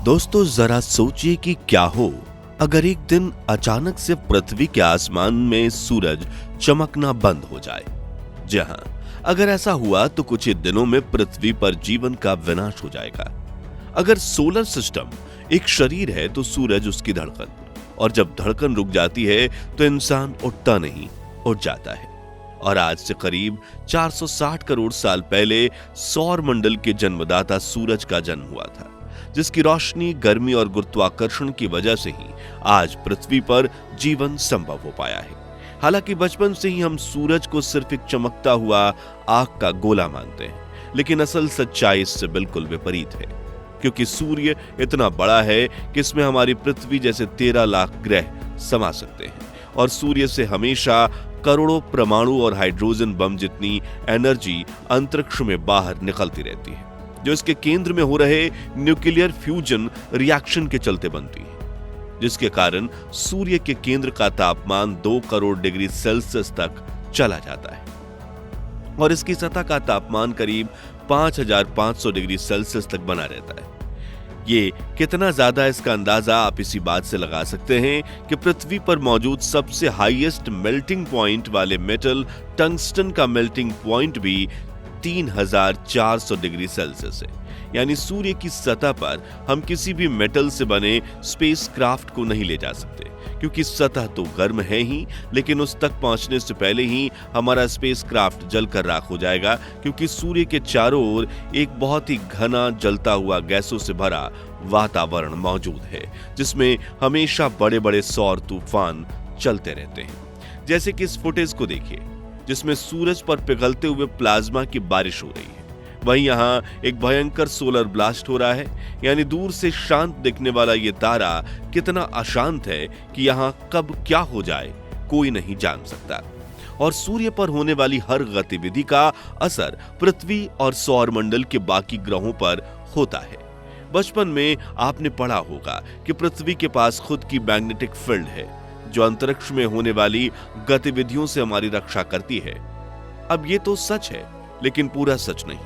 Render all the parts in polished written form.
दोस्तों जरा सोचिए कि क्या हो अगर एक दिन अचानक से पृथ्वी के आसमान में सूरज चमकना बंद हो जाए। जी हां, अगर ऐसा हुआ तो कुछ ही दिनों में पृथ्वी पर जीवन का विनाश हो जाएगा। अगर सोलर सिस्टम एक शरीर है तो सूरज उसकी धड़कन, और जब धड़कन रुक जाती है तो इंसान उठता नहीं, उठ जाता है। और आज से करीब 460 करोड़ साल पहले सौर मंडल के जन्मदाता सूरज का जन्म हुआ था, जिसकी रोशनी, गर्मी और गुरुत्वाकर्षण की वजह से ही आज पृथ्वी पर जीवन संभव हो पाया है। हालांकि बचपन से ही हम सूरज को सिर्फ एक चमकता हुआ आग का गोला मानते हैं, लेकिन असल सच्चाई इससे बिल्कुल विपरीत है, क्योंकि सूर्य इतना बड़ा है कि इसमें हमारी पृथ्वी जैसे 13 लाख ग्रह समा सकते हैं, और सूर्य से हमेशा करोड़ों परमाणु और हाइड्रोजन बम जितनी एनर्जी अंतरिक्ष में बाहर निकलती रहती है, जो इसके केंद्र में हो रहे न्यूक्लियर फ्यूजन रिएक्शन के चलते बनती है, जिसके कारण सूर्य के केंद्र का तापमान 2 करोड़ डिग्री सेल्सियस तक चला जाता है और इसकी सतह का तापमान करीब 5500 डिग्री सेल्सियस तक बना रहता है। ये कितना ज्यादा, इसका अंदाजा आप इसी बात से लगा सकते हैं कि पृथ्वी पर मौजूद सबसे हाईएस्ट मेल्टिंग पॉइंट वाले मेटल टंगस्टन का मेल्टिंग पॉइंट भी 3400 डिग्री सेल्सियस है। यानी सूर्य की सतह पर हम किसी भी मेटल से बने स्पेसक्राफ्ट को नहीं ले जा सकते, क्योंकि सतह तो गर्म है ही, लेकिन उस तक पहुंचने से पहले ही हमारा स्पेसक्राफ्ट जलकर राख हो जाएगा, क्योंकि सूर्य के चारों ओर एक बहुत ही घना जलता हुआ गैसों से भरा वातावरण मौजूद है, जिसमें हमेशा बड़े बड़े सौर तूफान चलते रहते हैं। जैसे कि इस फुटेज को देखिए, जिसमें सूरज पर पिघलते हुए प्लाज्मा की बारिश हो रही है। वहीं यहाँ एक भयंकर सोलर ब्लास्ट हो रहा है, यानी दूर से शांत दिखने वाला ये तारा कितना अशांत है कि यहाँ कब क्या हो जाए कोई नहीं जान सकता। और सूर्य पर होने वाली हर गतिविधि का असर पृथ्वी और सौर मंडल के बाकी ग्रहों पर होता है। बचपन में आपने पढ़ा होगा कि पृथ्वी के पास खुद की मैग्नेटिक फील्ड है, जो अंतरिक्ष में होने वाली गतिविधियों से हमारी रक्षा करती है। अब ये तो सच है, लेकिन पूरा सच नहीं,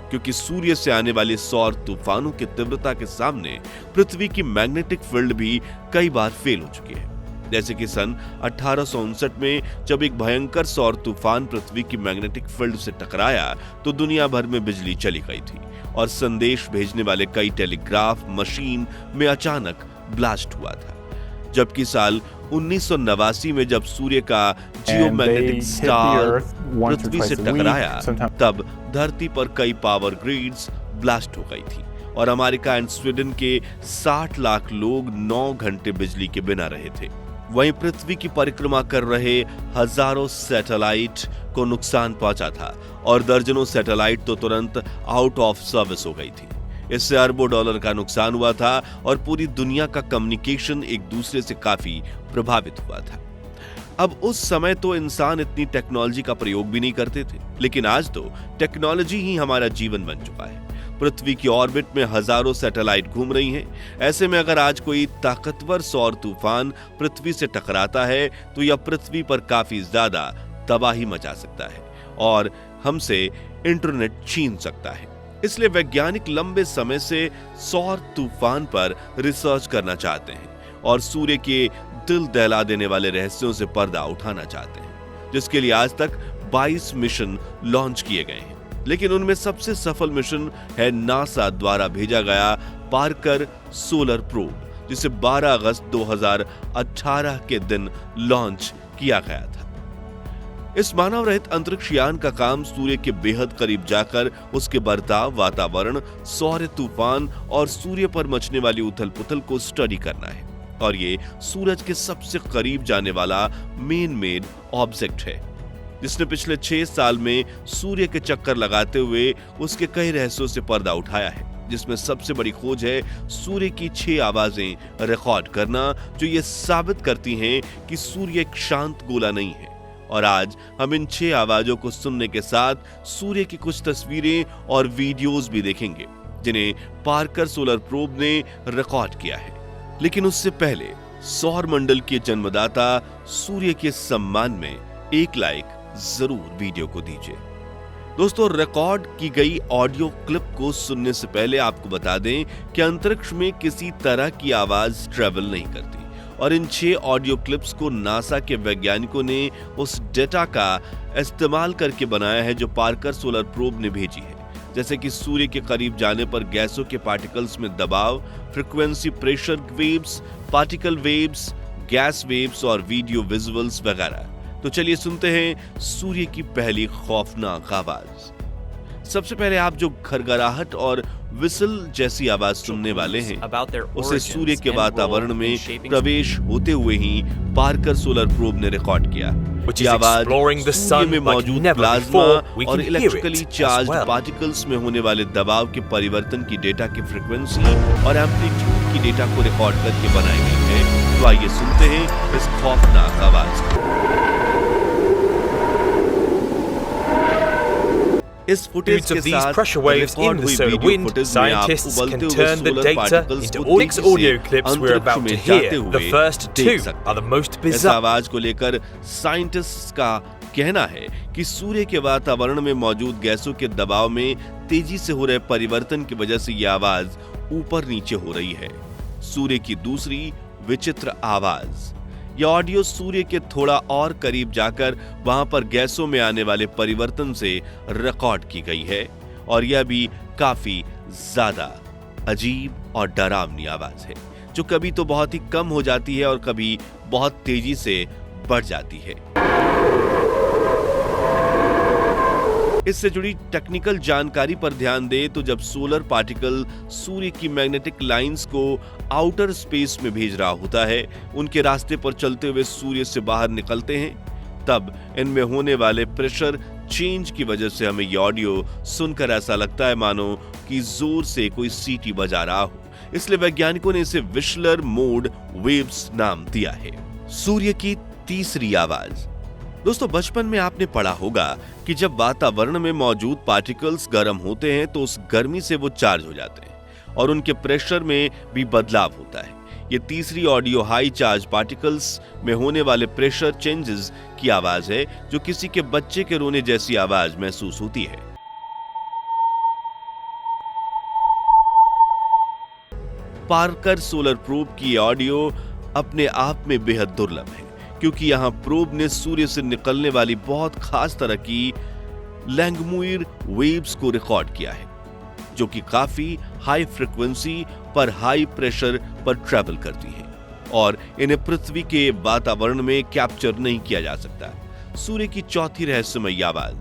क्योंकि सूर्य से आने वाले सौर तूफानों की तीव्रता के सामने पृथ्वी की मैग्नेटिक फील्ड भी कई बार फेल हो चुकी है। जैसे कि सन 1859 में जब एक भयंकर सौर तूफान पृथ्वी की मैग्नेटिक फील्ड से टकराया तो दुनिया भर में बिजली चली गई थी और संदेश भेजने वाले कई टेलीग्राफ मशीन में अचानक ब्लास्ट हुआ था। जबकि साल 1989 में जब सूर्य का जियोमैग्नेटिक स्टार पृथ्वी से टकराया, तब धरती पर कई पावर ग्रिड्स ब्लास्ट हो गई थी और अमेरिका एंड स्वीडन के 60 लाख लोग 9 घंटे बिजली के बिना रहे थे। वहीं पृथ्वी की परिक्रमा कर रहे हजारों सैटेलाइट को नुकसान पहुंचा था और दर्जनों सैटेलाइट तो तुरंत आउट ऑफ सर्विस हो गई थी। इससे अरबों डॉलर का नुकसान हुआ था और पूरी दुनिया का कम्युनिकेशन एक दूसरे से काफी प्रभावित हुआ था। अब उस समय तो इंसान इतनी टेक्नोलॉजी का प्रयोग भी नहीं करते थे, लेकिन आज तो टेक्नोलॉजी ही हमारा जीवन बन चुका है। पृथ्वी की ऑर्बिट में हजारों सैटेलाइट घूम रही हैं। ऐसे में अगर आज कोई ताकतवर सौर तूफान पृथ्वी से टकराता है तो यह पृथ्वी पर काफी ज्यादा तबाही मचा सकता है और हमसे इंटरनेट छीन सकता है। इसलिए वैज्ञानिक लंबे समय से सौर तूफान पर रिसर्च करना चाहते हैं और सूर्य के दिल दहला देने वाले रहस्यों से पर्दा उठाना चाहते हैं, जिसके लिए आज तक 22 मिशन लॉन्च किए गए हैं। लेकिन उनमें सबसे सफल मिशन है नासा द्वारा भेजा गया पार्कर सोलर प्रोब, जिसे 12 अगस्त 2018 के दिन लॉन्च किया गया था। इस मानव रहित अंतरिक्ष यान का काम सूर्य के बेहद करीब जाकर उसके बर्ताव, वातावरण, सौर तूफान और सूर्य पर मचने वाली उथल पुथल को स्टडी करना है। और ये सूरज के सबसे करीब जाने वाला मेड ऑब्जेक्ट है, जिसने पिछले 6 साल में सूर्य के चक्कर लगाते हुए उसके कई रहस्यों से पर्दा उठाया है, जिसमें सबसे बड़ी खोज है सूर्य की 6 आवाजें रिकॉर्ड करना, जो ये साबित करती हैं कि सूर्य एक शांत गोला नहीं है। और आज हम इन 6 आवाजों को सुनने के साथ सूर्य की कुछ तस्वीरें और वीडियोस भी देखेंगे, जिन्हें पार्कर सोलर प्रोब ने रिकॉर्ड किया है। लेकिन उससे पहले सौर मंडल के जन्मदाता सूर्य के सम्मान में एक लाइक जरूर वीडियो को दीजिए। दोस्तों, रिकॉर्ड की गई ऑडियो क्लिप को सुनने से पहले आपको बता दें कि अंतरिक्ष में किसी तरह की आवाज ट्रेवल नहीं करती और इन 6 ऑडियो क्लिप्स को नासा के वैज्ञानिकों ने उस डेटा का इस्तेमाल करके बनाया है जो पार्कर सोलर प्रोब ने भेजी है, जैसे कि सूर्य के करीब जाने पर गैसों के पार्टिकल्स में दबाव, frequency, pressure waves, particle waves, gas waves और वीडियो विजुअल्स वगैरह। तो चलिए सुनते हैं सूर्य की पहली खौफनाक आवाज। सबसे पहले आप जो घरघराहट और विसल जैसी आवाज सुनने वाले हैं, उसे सूर्य के वातावरण में प्रवेश होते हुए ही पार्कर सोलर प्रोब ने रिकॉर्ड किया। ये आवाज सूर्य में मौजूद प्लाज्मा और इलेक्ट्रिकली चार्ज पार्टिकल्स में होने वाले दबाव के परिवर्तन की डेटा की फ्रीक्वेंसी और एम्पलीट्यूड की डेटा को रिकॉर्ड करके बनाई गई है। तो आइए सुनते हैं इस खौफनाक आवाज को। इस फुटेज के साथ pressure waves in the solar wind, scientists can turn the data into all these audio clips we're about to hear. The first 2 are the most इस bizarre. आवाज को लेकर साइंटिस्ट्स का कहना है कि सूर्य के वातावरण में मौजूद गैसों के दबाव में तेजी से हो रहे परिवर्तन की वजह से यह आवाज ऊपर नीचे हो रही है। सूर्य की दूसरी विचित्र आवाज। यह ऑडियो सूर्य के थोड़ा और करीब जाकर वहां पर गैसों में आने वाले परिवर्तन से रिकॉर्ड की गई है और यह भी काफी ज्यादा अजीब और डरावनी आवाज है, जो कभी तो बहुत ही कम हो जाती है और कभी बहुत तेजी से बढ़ जाती है। इससे जुड़ी टेक्निकल जानकारी पर ध्यान दें तो जब सोलर पार्टिकल सूर्य की मैग्नेटिक लाइंस को आउटर स्पेस में भेज रहा होता है, उनके रास्ते पर चलते हुए सूर्य से बाहर निकलते हैं, तब इनमें होने वाले प्रेशर चेंज की वजह से हमें यह ऑडियो सुनकर ऐसा लगता है मानो कि जोर से कोई सीटी बजा रहा हो। इसलिए वैज्ञानिकों ने इसे विशलर मोड वेव्स नाम दिया है। सूर्य की तीसरी आवाज। दोस्तों, बचपन में आपने पढ़ा होगा कि जब वातावरण में मौजूद पार्टिकल्स गर्म होते हैं तो उस गर्मी से वो चार्ज हो जाते हैं और उनके प्रेशर में भी बदलाव होता है। ये तीसरी ऑडियो हाई चार्ज पार्टिकल्स में होने वाले प्रेशर चेंजेस की आवाज है, जो किसी के बच्चे के रोने जैसी आवाज महसूस होती है। पार्कर सोलर प्रोब की ऑडियो अपने आप में बेहद दुर्लभ है, क्योंकि यहां प्रोब ने सूर्य से निकलने वाली बहुत खास तरह की लैंगमुइर वेव्स को रिकॉर्ड किया है, जो कि काफी हाई फ्रीक्वेंसी पर हाई प्रेशर पर ट्रैवल करती है और इन्हें पृथ्वी के वातावरण में कैप्चर नहीं किया जा सकता। सूर्य की चौथी रहस्यमयी आवाज।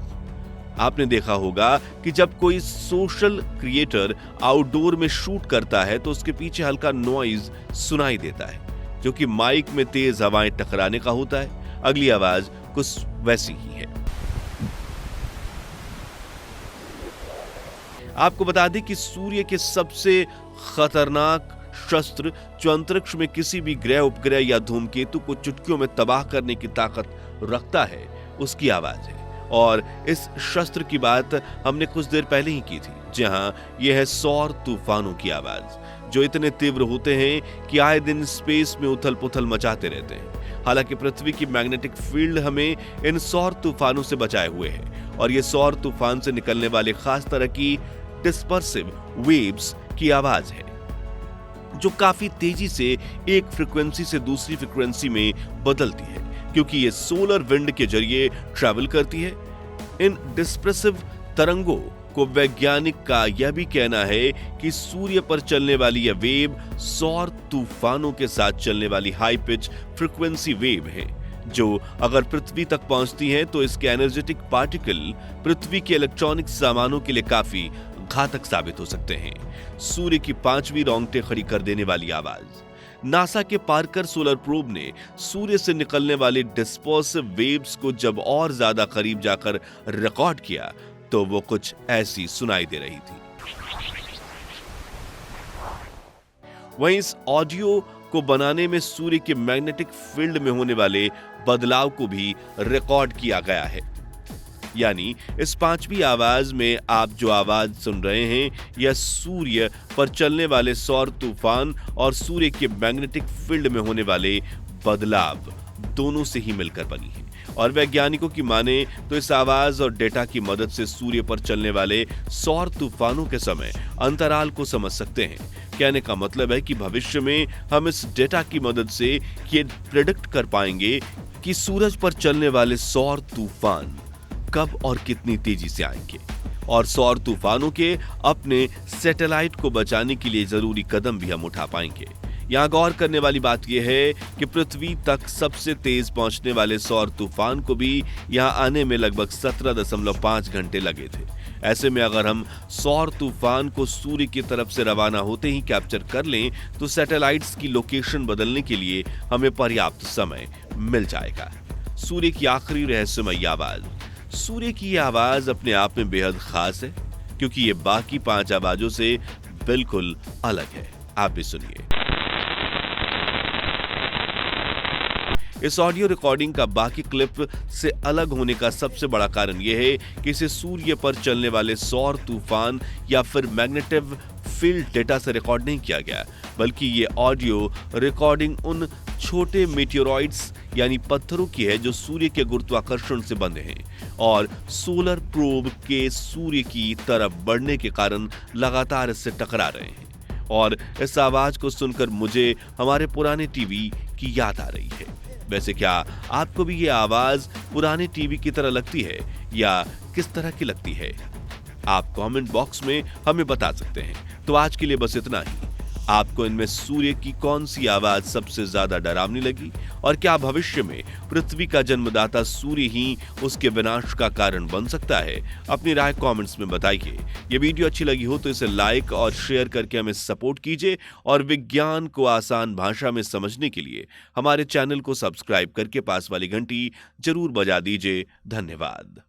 आपने देखा होगा कि जब कोई सोशल क्रिएटर आउटडोर में शूट करता है तो उसके पीछे हल्का नॉइज सुनाई देता है, जो कि माइक में तेज हवाएं टकराने का होता है। अगली आवाज कुछ वैसी ही है। आपको बता दें कि सूर्य के सबसे खतरनाक शस्त्र, जो अंतरिक्ष में किसी भी ग्रह, उपग्रह या धूमकेतु को चुटकियों में तबाह करने की ताकत रखता है, उसकी आवाज है। और इस शस्त्र की बात हमने कुछ देर पहले ही की थी। जहां यह है सौर तूफानों की आवाज, जो इतने तीव्र होते हैं कि आए दिन स्पेस में उथल पुथल मचाते रहते हैं। हालांकि पृथ्वी की मैग्नेटिक फील्ड हमें इन सौर तूफानों से बचाए हुए है और ये सौर तूफान से निकलने वाले खास तरह की डिस्पर्सिव वेव्स की आवाज है, जो काफी तेजी से एक फ्रीक्वेंसी से दूसरी फ्रीक्वेंसी में बदलती है, क्योंकि ये सोलर विंड के जरिए ट्रैवल करती है। इन डिस्पर्सिव तरंगों को वैज्ञानिक का यह भी कहना है कि सूर्य पर चलने वाली यह वेव सौर तूफानों के साथ चलने वाली हाई पिच फ्रीक्वेंसी वेव है, जो अगर पृथ्वी तक पहुंचती है तो इसके एनर्जेटिक पार्टिकल पृथ्वी के इलेक्ट्रॉनिक सामानों के लिए काफी घातक साबित हो सकते हैं। सूर्य की पांचवी रोंगटे खड़ी कर देने वाली आवाज। नासा के पार्कर सोलर प्रोब ने सूर्य से निकलने वाली डिस्पर्सिव वेव्स को जब और ज्यादा करीब जाकर रिकॉर्ड किया तो वो कुछ ऐसी सुनाई दे रही थी। वहीं इस ऑडियो को बनाने में सूर्य के मैग्नेटिक फील्ड में होने वाले बदलाव को भी रिकॉर्ड किया गया है। यानी इस पांचवी आवाज में आप जो आवाज सुन रहे हैं, यह सूर्य पर चलने वाले सौर तूफान और सूर्य के मैग्नेटिक फील्ड में होने वाले बदलाव दोनों से ही मिलकर बनी है। और वैज्ञानिकों की माने तो इस आवाज और डेटा की मदद से सूर्य पर चलने वाले सौर तूफानों के समय अंतराल को समझ सकते हैं। कहने का मतलब है कि भविष्य में हम इस डेटा की मदद से ये प्रेडिक्ट कर पाएंगे कि सूरज पर चलने वाले सौर तूफान कब और कितनी तेजी से आएंगे और सौर तूफानों के अपने सैटेलाइट को बचाने के लिए जरूरी कदम भी हम उठा पाएंगे। यहाँ गौर करने वाली बात यह है कि पृथ्वी तक सबसे तेज पहुंचने वाले सौर तूफान को भी यहाँ आने में लगभग 17.5 घंटे लगे थे। ऐसे में अगर हम सौर तूफान को सूर्य की तरफ से रवाना होते ही कैप्चर कर लें तो सैटेलाइट्स की लोकेशन बदलने के लिए हमें पर्याप्त समय मिल जाएगा। सूर्य की आखिरी रहस्यमयी आवाज। सूर्य की ये आवाज अपने आप में बेहद खास है क्योंकि ये बाकी 5 आवाजों से बिल्कुल अलग है। आप भी सुनिए। इस ऑडियो रिकॉर्डिंग का बाकी क्लिप से अलग होने का सबसे बड़ा कारण यह है कि इसे सूर्य पर चलने वाले सौर तूफान या फिर मैग्नेटिक फील्ड डेटा से रिकॉर्ड नहीं किया गया, बल्कि ये ऑडियो रिकॉर्डिंग उन छोटे मेटेओरॉइड्स यानी पत्थरों की है जो सूर्य के गुरुत्वाकर्षण से बंधे हैं और सोलर प्रोब के सूर्य की तरफ बढ़ने के कारण लगातार इससे टकरा रहे हैं। और इस आवाज को सुनकर मुझे हमारे पुराने टीवी की याद आ रही है। वैसे क्या आपको भी ये आवाज पुराने टीवी की तरह लगती है या किस तरह की लगती है? आप कमेंट बॉक्स में हमें बता सकते हैं। तो आज के लिए बस इतना ही। आपको इनमें सूर्य की कौन सी आवाज सबसे ज्यादा डरावनी लगी और क्या भविष्य में पृथ्वी का जन्मदाता सूर्य ही उसके विनाश का कारण बन सकता है? अपनी राय कमेंट्स में बताइए। ये वीडियो अच्छी लगी हो तो इसे लाइक और शेयर करके हमें सपोर्ट कीजिए और विज्ञान को आसान भाषा में समझने के लिए हमारे चैनल को सब्सक्राइब करके पास वाली घंटी जरूर बजा दीजिए। धन्यवाद।